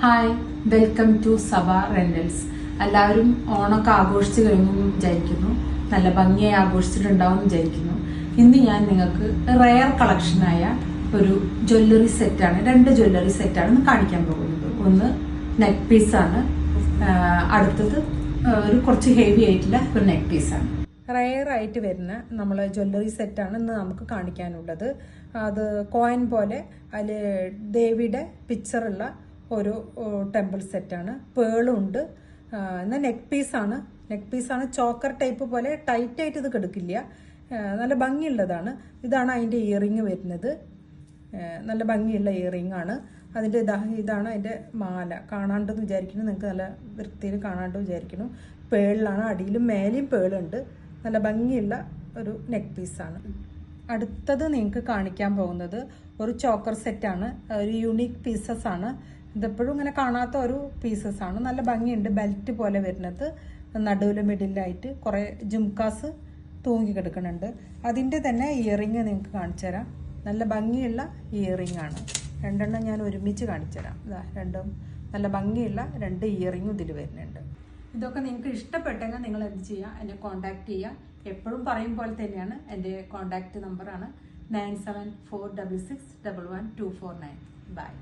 Hi, welcome to Saba rentals. എല്ലാവരും ഓണമൊക്കെ ആഘോഷിച്ച് കഴിഞ്ഞു വിചാരിക്കുന്നു. നല്ല ഭംഗിയായി ആഘോഷിച്ചിട്ടുണ്ടാവും വിചാരിക്കുന്നു. ഇന്ന് ഞാൻ നിങ്ങൾക്ക് റെയർ കളക്ഷനായ ഒരു ജ്വല്ലറി സെറ്റാണ്, രണ്ട് ജ്വല്ലറി സെറ്റാണ് കാണിക്കാൻ പോകുന്നത്. ഒന്ന് നെക്ക് പീസാണ്, അടുത്തത് ഒരു കുറച്ച് ഹെവി ആയിട്ടുള്ള ഒരു നെക്ക് പീസാണ്. റെയർ ആയിട്ട് വരുന്ന നമ്മളെ ജ്വല്ലറി സെറ്റാണ് ഇന്ന് നമുക്ക് കാണിക്കാനുള്ളത്. അത് കോയിൻ പോലെ അതിൽ ദേവിയുടെ പിക്ചറുള്ള ഒരു ടെമ്പിൾ സെറ്റാണ്. പേളും ഉണ്ട്. എന്നാൽ നെക്ക് പീസാണ് ചോക്കർ ടൈപ്പ് പോലെ ടൈറ്റ് ആയിട്ട് ഇത് കിടക്കില്ല. നല്ല ഭംഗിയുള്ളതാണ്. ഇതാണ് അതിൻ്റെ ഇയറിങ് വരുന്നത്. നല്ല ഭംഗിയുള്ള ഇയറിങ് ആണ്. അതിൻ്റെ ഇതാണ് അതിൻ്റെ മാല. കാണാണ്ടെന്ന് വിചാരിക്കുന്നു, നിങ്ങൾക്ക് നല്ല വൃത്തിയിൽ കാണാണ്ട് വിചാരിക്കുന്നു. പേളിലാണ്, അടിയിലും മേലെയും പേളുണ്ട്. നല്ല ഭംഗിയുള്ള ഒരു നെക്ക് പീസാണ്. അടുത്തത് നിങ്ങൾക്ക് കാണിക്കാൻ പോകുന്നത് ഒരു ചോക്കർ സെറ്റാണ്. ഒരു യുണീക്ക് പീസസ് ആണ്. ഇതെപ്പോഴും ഇങ്ങനെ കാണാത്ത ഒരു പീസസ് ആണ്. നല്ല ഭംഗിയുണ്ട്. ബെൽറ്റ് പോലെ വരുന്നത്, നടുവിൽ മിഡിലായിട്ട് കുറേ ജുംകാസ് തൂങ്ങി കിടക്കുന്നുണ്ട്. അതിൻ്റെ തന്നെ ഇയറിങ് നിങ്ങൾക്ക് കാണിച്ചു തരാം. നല്ല ഭംഗിയുള്ള ഇയറിങ് ആണ്. രണ്ടെണ്ണം ഞാൻ ഒരുമിച്ച് കാണിച്ചു തരാം. ഇതാ രണ്ടും നല്ല ഭംഗിയുള്ള രണ്ട് ഇയറിങ്ങും ഇതിൽ വരുന്നുണ്ട്. ഇതൊക്കെ നിങ്ങൾക്ക് ഇഷ്ടപ്പെട്ടെങ്കിൽ നിങ്ങൾ എന്ത് ചെയ്യുക, എന്നെ കോൺടാക്ട് ചെയ്യുക. എപ്പോഴും പറയും പോലെ തന്നെയാണ്. എൻ്റെ കോൺടാക്റ്റ് നമ്പറാണ് 9746611249. ബൈ.